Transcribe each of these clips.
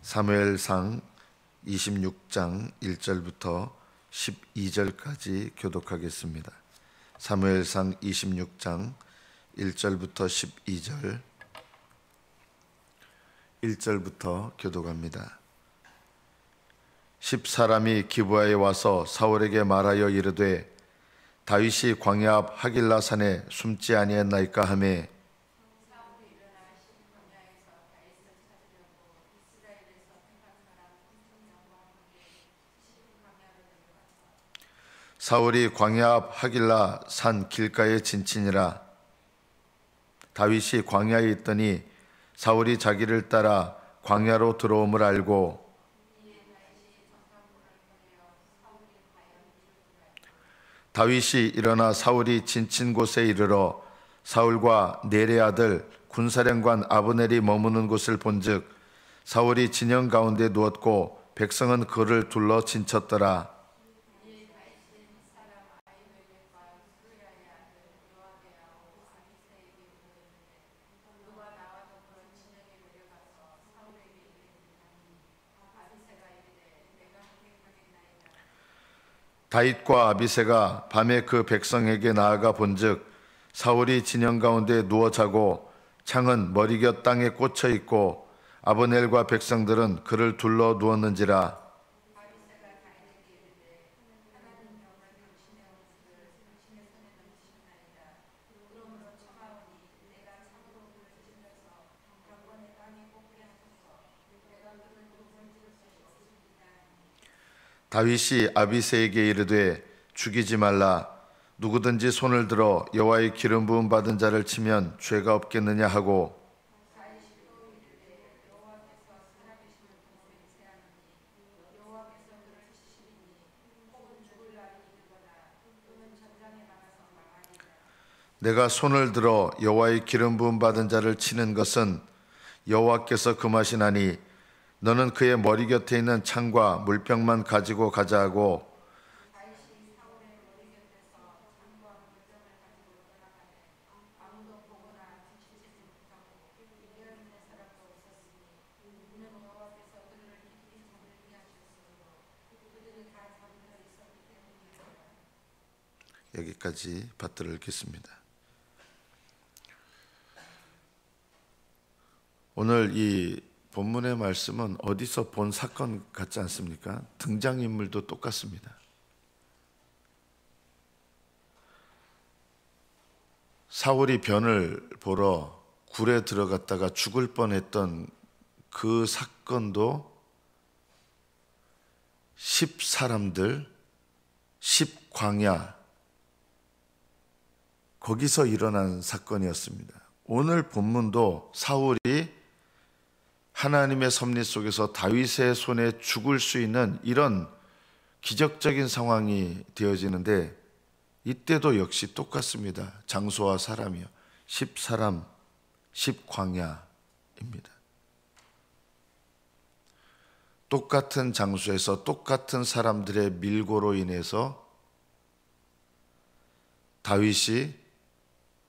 사무엘상 26장 1절부터 12절까지 교독하겠습니다. 사무엘상 26장 1절부터 12절 1절부터 교독합니다. 10사람이 기브아에 와서 사울에게 말하여 이르되 다윗이 광야 앞 하길라 산에 숨지 아니했나이까 하매 사울이 광야 앞 하길라 산 길가에 진친이라. 다윗이 광야에 있더니 사울이 자기를 따라 광야로 들어옴을 알고 다윗이 일어나 사울이 진친 곳에 이르러 사울과 네레 아들 군사령관 아브넬이 머무는 곳을 본즉 사울이 진영 가운데 누웠고 백성은 그를 둘러 진쳤더라. 다윗과 아비새가 밤에 그 백성에게 나아가 본즉 사울이 진영 가운데 누워 자고 창은 머리곁 땅에 꽂혀 있고 아브넬과 백성들은 그를 둘러 누웠는지라. 다윗이 아비새에게 이르되 죽이지 말라. 누구든지 손을 들어 여호와의 기름 부음 받은 자를 치면 죄가 없겠느냐 하고 내가 손을 들어 여호와의 기름 부음 받은 자를 치는 것은 여호와께서 금하시나니 너는 그의 머리 곁에 있는 창과 물병만 가지고 가자 하고 여기까지 받들어 읽겠습니다. 오늘 이 본문의 말씀은 어디서 본 사건 같지 않습니까? 등장인물도 똑같습니다. 사울이 변을 보러 굴에 들어갔다가 죽을 뻔했던 그 사건도 10사람들, 10광야 거기서 일어난 사건이었습니다. 오늘 본문도 사울이 하나님의 섭리 속에서 다윗의 손에 죽을 수 있는 이런 기적적인 상황이 되어지는데 이때도 역시 똑같습니다. 장소와 사람이요. 10사람, 10광야입니다. 똑같은 장소에서 똑같은 사람들의 밀고로 인해서 다윗이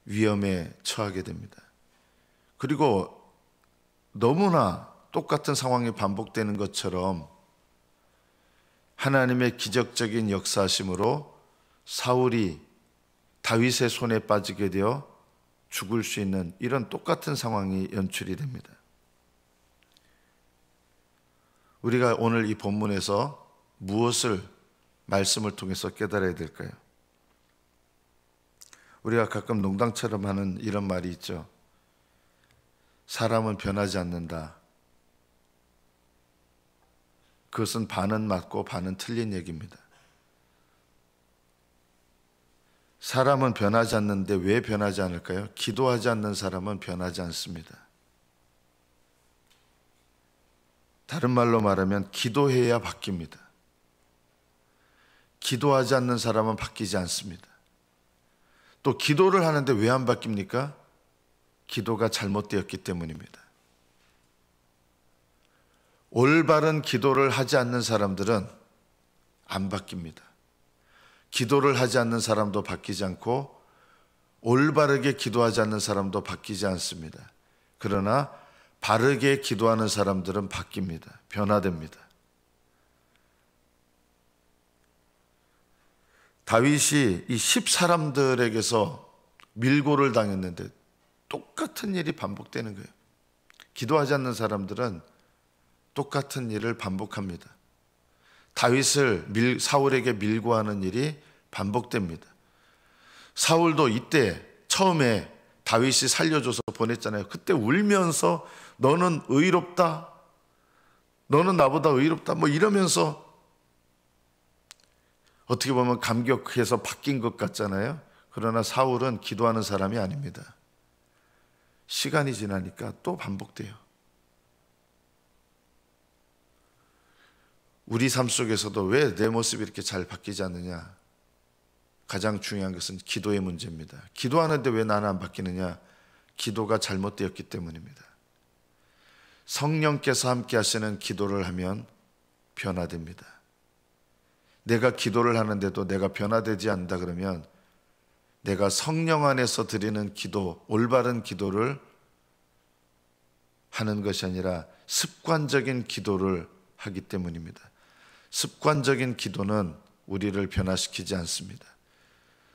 위험에 처하게 됩니다. 그리고 너무나 똑같은 상황이 반복되는 것처럼 하나님의 기적적인 역사심으로 사울이 다윗의 손에 빠지게 되어 죽을 수 있는 이런 똑같은 상황이 연출이 됩니다. 우리가 오늘 이 본문에서 무엇을 말씀을 통해서 깨달아야 될까요? 우리가 가끔 농담처럼 하는 이런 말이 있죠. 사람은 변하지 않는다. 그것은 반은 맞고 반은 틀린 얘기입니다. 사람은 변하지 않는데 왜 변하지 않을까요? 기도하지 않는 사람은 변하지 않습니다. 다른 말로 말하면 기도해야 바뀝니다. 기도하지 않는 사람은 바뀌지 않습니다. 또 기도를 하는데 왜 안 바뀝니까? 기도가 잘못되었기 때문입니다. 올바른 기도를 하지 않는 사람들은 안 바뀝니다. 기도를 하지 않는 사람도 바뀌지 않고 올바르게 기도하지 않는 사람도 바뀌지 않습니다. 그러나 바르게 기도하는 사람들은 바뀝니다. 변화됩니다. 다윗이 이 10사람들에게서 밀고를 당했는데 똑같은 일이 반복되는 거예요. 기도하지 않는 사람들은 똑같은 일을 반복합니다. 다윗을 사울에게 밀고 하는 일이 반복됩니다. 사울도 이때 처음에 다윗이 살려줘서 보냈잖아요. 그때 울면서 너는 의롭다, 너는 나보다 의롭다 뭐 이러면서 어떻게 보면 감격해서 바뀐 것 같잖아요. 그러나 사울은 기도하는 사람이 아닙니다. 시간이 지나니까 또 반복돼요. 우리 삶 속에서도 왜 내 모습이 이렇게 잘 바뀌지 않느냐? 가장 중요한 것은 기도의 문제입니다. 기도하는데 왜 나는 안 바뀌느냐? 기도가 잘못되었기 때문입니다. 성령께서 함께 하시는 기도를 하면 변화됩니다. 내가 기도를 하는데도 내가 변화되지 않는다 그러면 내가 성령 안에서 드리는 기도, 올바른 기도를 하는 것이 아니라 습관적인 기도를 하기 때문입니다. 습관적인 기도는 우리를 변화시키지 않습니다.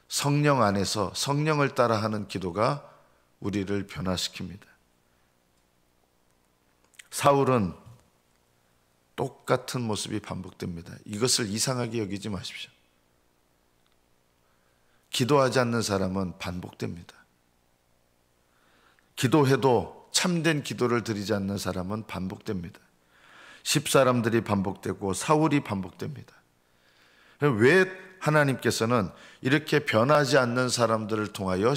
성령 안에서 성령을 따라 하는 기도가 우리를 변화시킵니다. 사울은 똑같은 모습이 반복됩니다. 이것을 이상하게 여기지 마십시오. 기도하지 않는 사람은 반복됩니다. 기도해도 참된 기도를 드리지 않는 사람은 반복됩니다. 10사람들이 반복되고 사울이 반복됩니다. 왜 하나님께서는 이렇게 변하지 않는 사람들을 통하여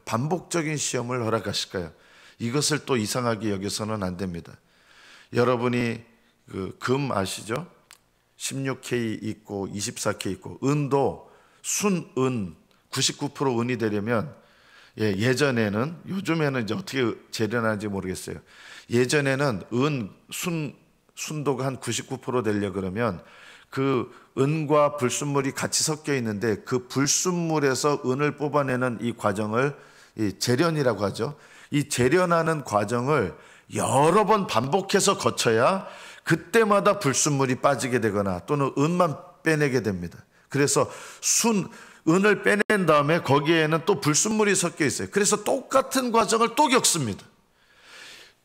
반복적인 시험을 허락하실까요? 이것을 또 이상하게 여겨서는 안 됩니다. 여러분이 금 아시죠? 16K 있고 24K 있고 은도 순은 99% 은이 되려면 예전에는, 요즘에는 이제 어떻게 재련하는지 모르겠어요. 예전에는 순도가 한 99% 되려 그러면 그 은과 불순물이 같이 섞여 있는데 그 불순물에서 은을 뽑아내는 이 과정을 재련이라고 하죠. 이 재련하는 과정을 여러 번 반복해서 거쳐야 그때마다 불순물이 빠지게 되거나 또는 은만 빼내게 됩니다. 그래서 은을 빼낸 다음에 거기에는 또 불순물이 섞여 있어요. 그래서 똑같은 과정을 또 겪습니다.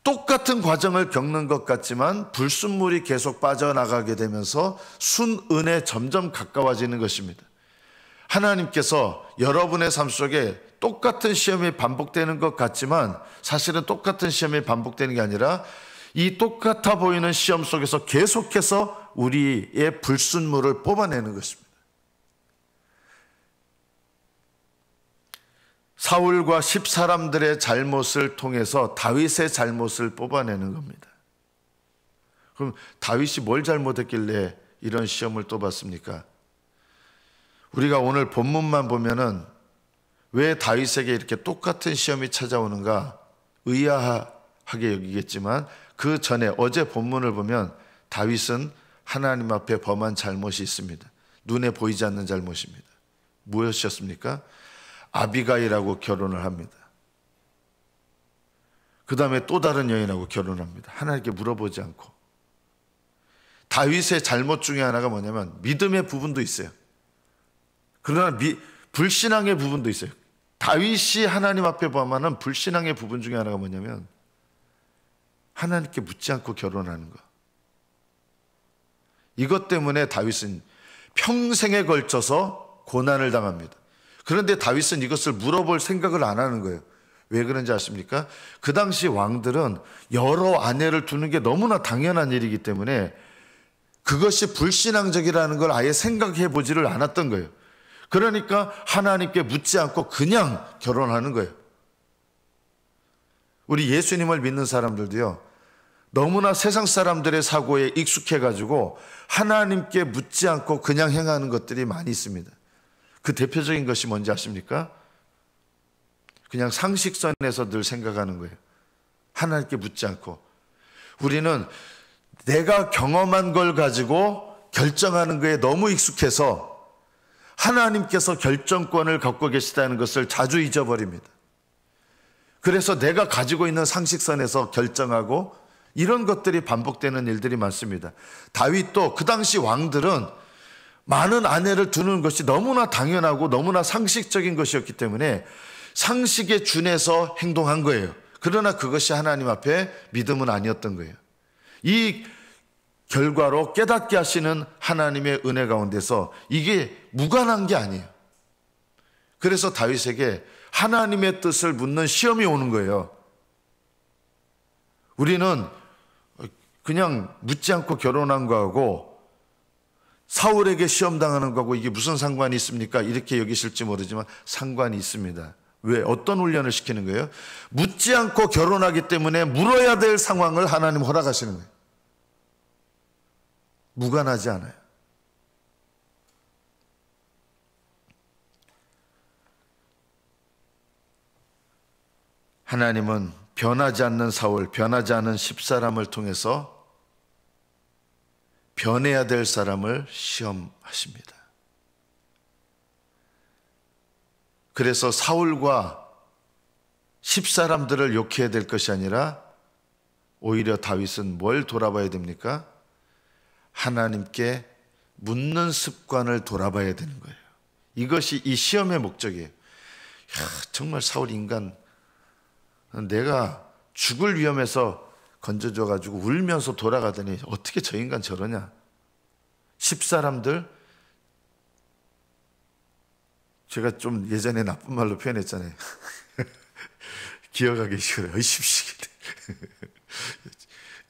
똑같은 과정을 겪는 것 같지만 불순물이 계속 빠져나가게 되면서 순은에 점점 가까워지는 것입니다. 하나님께서 여러분의 삶 속에 똑같은 시험이 반복되는 것 같지만 사실은 똑같은 시험이 반복되는 게 아니라 이 똑같아 보이는 시험 속에서 계속해서 우리의 불순물을 뽑아내는 것입니다. 사울과 10사람들의 잘못을 통해서 다윗의 잘못을 뽑아내는 겁니다. 그럼 다윗이 뭘 잘못했길래 이런 시험을 또 받습니까? 우리가 오늘 본문만 보면은 왜 다윗에게 이렇게 똑같은 시험이 찾아오는가 의아하게 여기겠지만 그 전에 어제 본문을 보면 다윗은 하나님 앞에 범한 잘못이 있습니다. 눈에 보이지 않는 잘못입니다. 무엇이었습니까? 아비가일하고 결혼을 합니다. 그 다음에 또 다른 여인하고 결혼합니다. 하나님께 물어보지 않고. 다윗의 잘못 중에 하나가 뭐냐면 믿음의 부분도 있어요. 그러나 불신앙의 부분도 있어요. 다윗이 하나님 앞에 범하는 불신앙의 부분 중에 하나가 뭐냐면 하나님께 묻지 않고 결혼하는 거. 이것 때문에 다윗은 평생에 걸쳐서 고난을 당합니다. 그런데 다윗은 이것을 물어볼 생각을 안 하는 거예요. 왜 그런지 아십니까? 그 당시 왕들은 여러 아내를 두는 게 너무나 당연한 일이기 때문에 그것이 불신앙적이라는 걸 아예 생각해 보지를 않았던 거예요. 그러니까 하나님께 묻지 않고 그냥 결혼하는 거예요. 우리 예수님을 믿는 사람들도요, 너무나 세상 사람들의 사고에 익숙해가지고 하나님께 묻지 않고 그냥 행하는 것들이 많이 있습니다. 그 대표적인 것이 뭔지 아십니까? 그냥 상식선에서 늘 생각하는 거예요. 하나님께 묻지 않고. 우리는 내가 경험한 걸 가지고 결정하는 거에 너무 익숙해서 하나님께서 결정권을 갖고 계시다는 것을 자주 잊어버립니다. 그래서 내가 가지고 있는 상식선에서 결정하고 이런 것들이 반복되는 일들이 많습니다. 다윗도 그 당시 왕들은 많은 아내를 두는 것이 너무나 당연하고 너무나 상식적인 것이었기 때문에 상식에 준해서 행동한 거예요. 그러나 그것이 하나님 앞에 믿음은 아니었던 거예요. 이 결과로 깨닫게 하시는 하나님의 은혜 가운데서 이게 무관한 게 아니에요. 그래서 다윗에게 하나님의 뜻을 묻는 시험이 오는 거예요. 우리는 그냥 묻지 않고 결혼한 거하고 사울에게 시험당하는 거하고 이게 무슨 상관이 있습니까? 이렇게 여기실지 모르지만 상관이 있습니다. 왜? 어떤 훈련을 시키는 거예요? 묻지 않고 결혼하기 때문에 물어야 될 상황을 하나님 허락하시는 거예요. 무관하지 않아요. 하나님은 변하지 않는 사울, 변하지 않은 10사람을 통해서 변해야 될 사람을 시험하십니다. 그래서 사울과 10사람들을 욕해야 될 것이 아니라 오히려 다윗은 뭘 돌아봐야 됩니까? 하나님께 묻는 습관을 돌아봐야 되는 거예요. 이것이 이 시험의 목적이에요. 정말 사울 인간, 내가 죽을 위험에서 건져줘가지고 울면서 돌아가더니 어떻게 저 인간 저러냐. 10사람들, 제가 좀 예전에 나쁜 말로 표현했잖아요. 기억하기 싫어요. 의심시키네.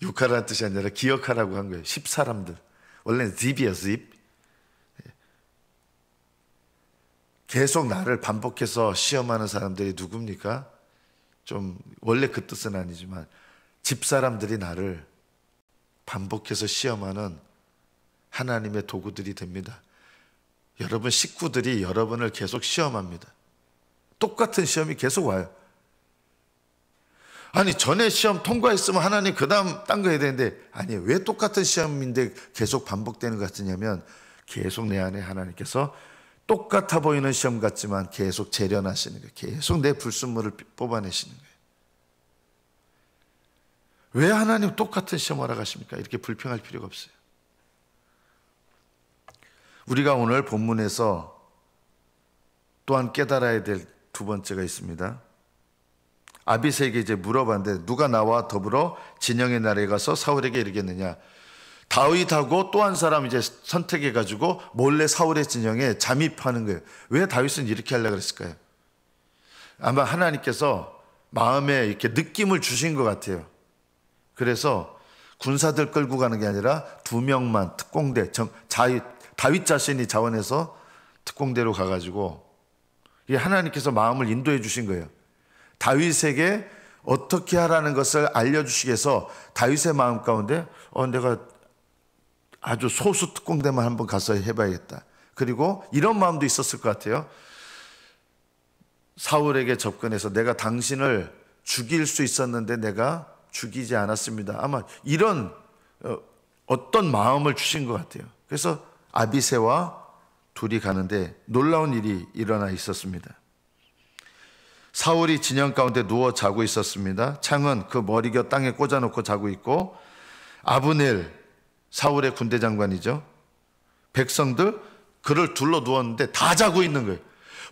욕하라는 뜻이 아니라 기억하라고 한 거예요. 10사람들. 원래는 짚이야, 짚. 계속 나를 반복해서 시험하는 사람들이 누굽니까? 좀 원래 그 뜻은 아니지만 집사람들이 나를 반복해서 시험하는 하나님의 도구들이 됩니다. 여러분 식구들이 여러분을 계속 시험합니다. 똑같은 시험이 계속 와요. 아니 전에 시험 통과했으면 하나님 그 다음 딴 거 해야 되는데 아니 왜 똑같은 시험인데 계속 반복되는 것 같으냐면 계속 내 안에 하나님께서 똑같아 보이는 시험 같지만 계속 재련하시는 거예요. 계속 내 불순물을 뽑아내시는 거예요. 왜 하나님 똑같은 시험 허락하십니까? 이렇게 불평할 필요가 없어요. 우리가 오늘 본문에서 또한 깨달아야 될 두 번째가 있습니다. 아비새에게 이제 물어봤는데 누가 나와 더불어 진영의 나라에 가서 사울에게 이르겠느냐. 다윗하고 또 한 사람 이제 선택해가지고 몰래 사울의 진영에 잠입하는 거예요. 왜 다윗은 이렇게 하려고 그랬을까요? 아마 하나님께서 마음에 이렇게 느낌을 주신 것 같아요. 그래서 군사들 끌고 가는 게 아니라 2명만 특공대, 다윗 자신이 자원해서 특공대로 가가지고 하나님께서 마음을 인도해 주신 거예요. 다윗에게 어떻게 하라는 것을 알려주시기 위해서 다윗의 마음 가운데 내가 아주 소수 특공대만 한번 가서 해봐야겠다. 그리고 이런 마음도 있었을 것 같아요. 사울에게 접근해서 내가 당신을 죽일 수 있었는데 내가 죽이지 않았습니다. 아마 이런 어떤 마음을 주신 것 같아요. 그래서 아비새와 둘이 가는데 놀라운 일이 일어나 있었습니다. 사울이 진영 가운데 누워 자고 있었습니다. 창은 그 머리곁 땅에 꽂아놓고 자고 있고 아브넬, 사울의 군대 장관이죠. 백성들 그를 둘러 누웠는데 다 자고 있는 거예요.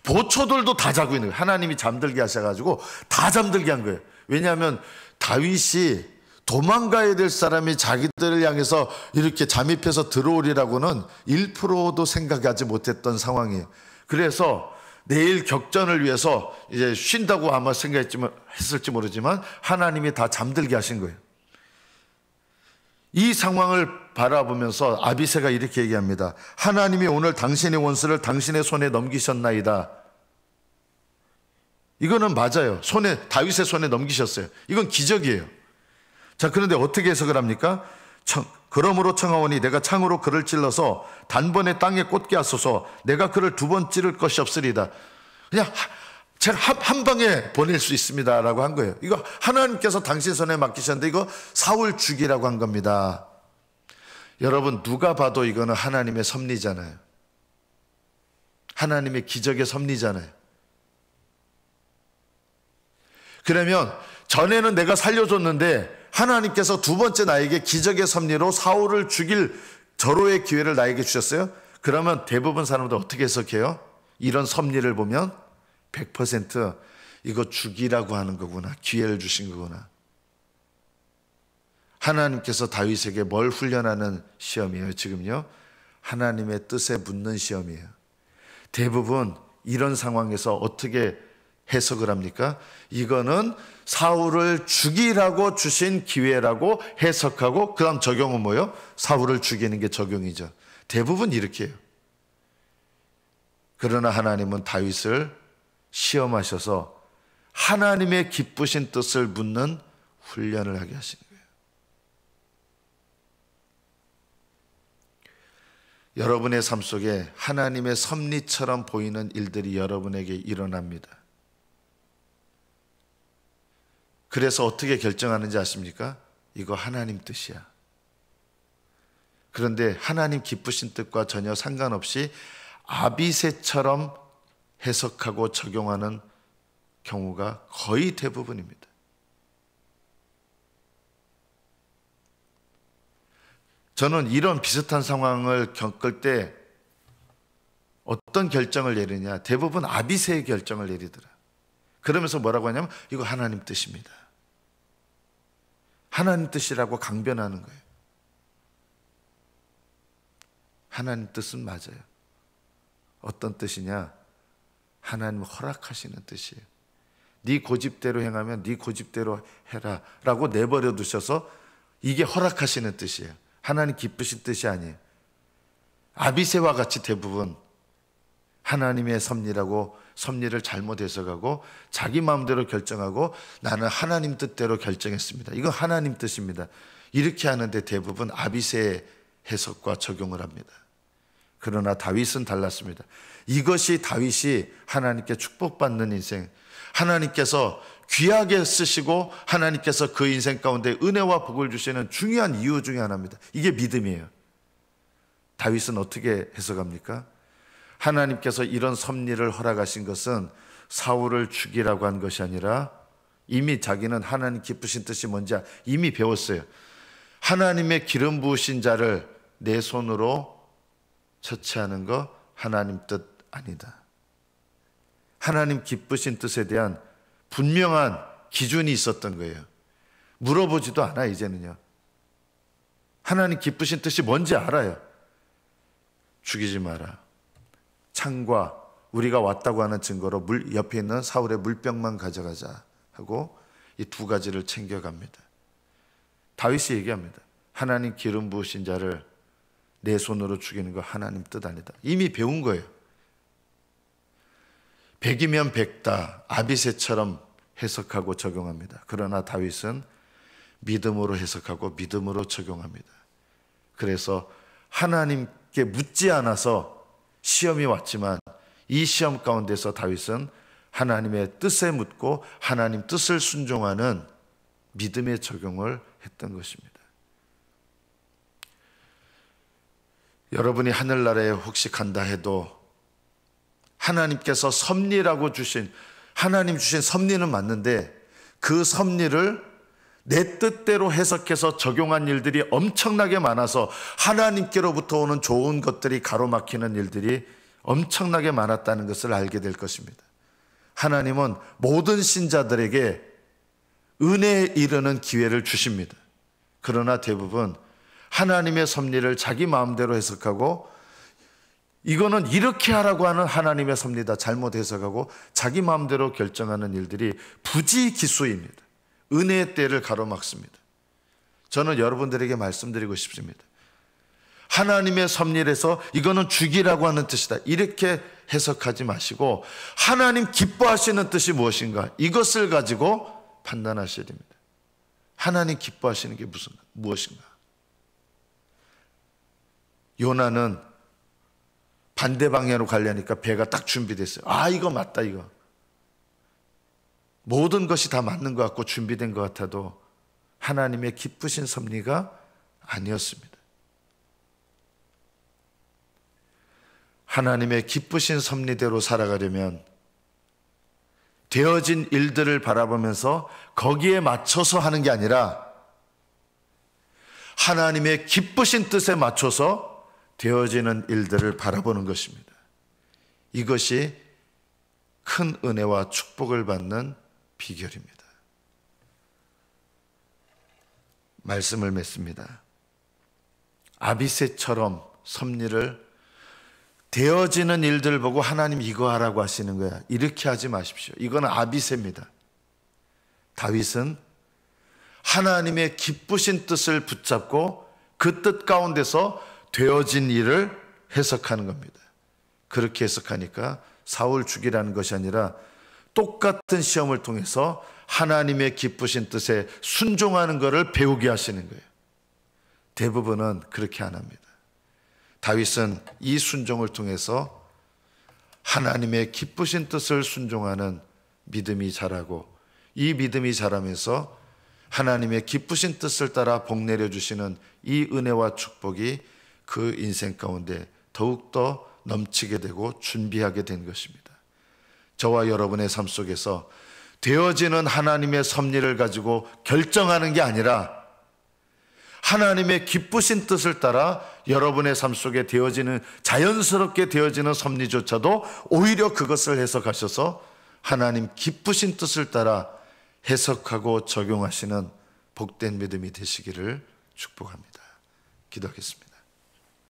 보초들도 다 자고 있는 거예요. 하나님이 잠들게 하셔가지고 다 잠들게 한 거예요. 왜냐하면 다윗이 도망가야 될 사람이 자기들을 향해서 이렇게 잠입해서 들어오리라고는 1%도 생각하지 못했던 상황이에요. 그래서 내일 격전을 위해서 이제 쉰다고 아마 했을지 모르지만 하나님이 다 잠들게 하신 거예요. 이 상황을 바라보면서 아비새가 이렇게 얘기합니다. 하나님이 오늘 당신의 원수를 당신의 손에 넘기셨나이다. 이거는 맞아요. 다윗의 손에 넘기셨어요. 이건 기적이에요. 자, 그런데 어떻게 해석을 합니까? 그러므로 청하오니 내가 창으로 그를 찔러서 단번에 땅에 꽂게 하소서. 내가 그를 2번 찌를 것이 없으리다. 그냥 제가 한 방에 보낼 수 있습니다 라고 한 거예요. 이거 하나님께서 당신 손에 맡기셨는데 이거 사울 죽이라고 한 겁니다. 여러분 누가 봐도 이거는 하나님의 섭리잖아요. 하나님의 기적의 섭리잖아요. 그러면 전에는 내가 살려줬는데 하나님께서 두 번째 나에게 기적의 섭리로 사울을 죽일 절호의 기회를 나에게 주셨어요. 그러면 대부분 사람들 어떻게 해석해요? 이런 섭리를 보면 100% 이거 죽이라고 하는 거구나. 기회를 주신 거구나. 하나님께서 다윗에게 뭘 훈련하는 시험이에요, 지금요? 하나님의 뜻에 묻는 시험이에요. 대부분 이런 상황에서 어떻게 해석을 합니까? 이거는 사울을 죽이라고 주신 기회라고 해석하고 그 다음 적용은 뭐예요? 사울을 죽이는 게 적용이죠. 대부분 이렇게 해요. 그러나 하나님은 다윗을 시험하셔서 하나님의 기쁘신 뜻을 묻는 훈련을 하게 하신 거예요. 여러분의 삶 속에 하나님의 섭리처럼 보이는 일들이 여러분에게 일어납니다. 그래서 어떻게 결정하는지 아십니까? 이거 하나님 뜻이야. 그런데 하나님 기쁘신 뜻과 전혀 상관없이 아비새처럼 해석하고 적용하는 경우가 거의 대부분입니다. 저는 이런 비슷한 상황을 겪을 때 어떤 결정을 내리냐? 대부분 아비새의 결정을 내리더라. 그러면서 뭐라고 하냐면 이거 하나님 뜻입니다. 하나님 뜻이라고 강변하는 거예요. 하나님 뜻은 맞아요. 어떤 뜻이냐? 하나님 허락하시는 뜻이에요. 네 고집대로 행하면 네 고집대로 해라 라고 내버려 두셔서 이게 허락하시는 뜻이에요. 하나님 기쁘신 뜻이 아니에요. 아비새와 같이 대부분 하나님의 섭리라고 섭리를 잘못 해석하고 자기 마음대로 결정하고 나는 하나님 뜻대로 결정했습니다. 이건 하나님 뜻입니다. 이렇게 하는데 대부분 아비새의 해석과 적용을 합니다. 그러나 다윗은 달랐습니다. 이것이 다윗이 하나님께 축복받는 인생, 하나님께서 귀하게 쓰시고 하나님께서 그 인생 가운데 은혜와 복을 주시는 중요한 이유 중에 하나입니다. 이게 믿음이에요. 다윗은 어떻게 해석합니까? 하나님께서 이런 섭리를 허락하신 것은 사울을 죽이라고 한 것이 아니라 이미 자기는 하나님 기쁘신 뜻이 뭔지 이미 배웠어요. 하나님의 기름 부으신 자를 내 손으로 처치하는 거 하나님 뜻 아니다. 하나님 기쁘신 뜻에 대한 분명한 기준이 있었던 거예요. 물어보지도 않아 이제는요. 하나님 기쁘신 뜻이 뭔지 알아요. 죽이지 마라. 창과 우리가 왔다고 하는 증거로 옆에 있는 사울의 물병만 가져가자 하고 이 두 가지를 챙겨갑니다. 다윗이 얘기합니다. 하나님 기름 부으신 자를 내 손으로 죽이는 거 하나님 뜻 아니다. 이미 배운 거예요. 백이면 백다 아비새처럼 해석하고 적용합니다. 그러나 다윗은 믿음으로 해석하고 믿음으로 적용합니다. 그래서 하나님께 묻지 않아서 시험이 왔지만 이 시험 가운데서 다윗은 하나님의 뜻에 묻고 하나님 뜻을 순종하는 믿음의 적용을 했던 것입니다. 여러분이 하늘나라에 혹시 간다 해도 하나님께서 섭리라고 주신 하나님 주신 섭리는 맞는데 그 섭리를 내 뜻대로 해석해서 적용한 일들이 엄청나게 많아서 하나님께로부터 오는 좋은 것들이 가로막히는 일들이 엄청나게 많았다는 것을 알게 될 것입니다. 하나님은 모든 신자들에게 은혜에 이르는 기회를 주십니다. 그러나 대부분 하나님의 섭리를 자기 마음대로 해석하고 이거는 이렇게 하라고 하는 하나님의 섭리다 잘못 해석하고 자기 마음대로 결정하는 일들이 부지기수입니다. 은혜의 때를 가로막습니다. 저는 여러분들에게 말씀드리고 싶습니다. 하나님의 섭리에서 이거는 죽이라고 하는 뜻이다 이렇게 해석하지 마시고 하나님 기뻐하시는 뜻이 무엇인가 이것을 가지고 판단하셔야 됩니다. 하나님 기뻐하시는 게 무엇인가? 요나는 반대 방향으로 가려니까 배가 딱 준비됐어요. 아, 이거 맞다, 이거. 모든 것이 다 맞는 것 같고 준비된 것 같아도 하나님의 기쁘신 섭리가 아니었습니다. 하나님의 기쁘신 섭리대로 살아가려면 되어진 일들을 바라보면서 거기에 맞춰서 하는 게 아니라 하나님의 기쁘신 뜻에 맞춰서 되어지는 일들을 바라보는 것입니다. 이것이 큰 은혜와 축복을 받는 비결입니다. 말씀을 맺습니다. 아비새처럼 섭리를 되어지는 일들 보고 하나님 이거 하라고 하시는 거야, 이렇게 하지 마십시오. 이거는 아비새입니다. 다윗은 하나님의 기쁘신 뜻을 붙잡고 그 뜻 가운데서 되어진 일을 해석하는 겁니다. 그렇게 해석하니까 사울 죽이라는 것이 아니라 똑같은 시험을 통해서 하나님의 기쁘신 뜻에 순종하는 것을 배우게 하시는 거예요. 대부분은 그렇게 안 합니다. 다윗은 이 순종을 통해서 하나님의 기쁘신 뜻을 순종하는 믿음이 자라고, 이 믿음이 자라면서 하나님의 기쁘신 뜻을 따라 복 내려주시는 이 은혜와 축복이 그 인생 가운데 더욱더 넘치게 되고 준비하게 된 것입니다. 저와 여러분의 삶 속에서 되어지는 하나님의 섭리를 가지고 결정하는 게 아니라 하나님의 기쁘신 뜻을 따라 여러분의 삶 속에 되어지는, 자연스럽게 되어지는 섭리조차도 오히려 그것을 해석하셔서 하나님 기쁘신 뜻을 따라 해석하고 적용하시는 복된 믿음이 되시기를 축복합니다. 기도하겠습니다.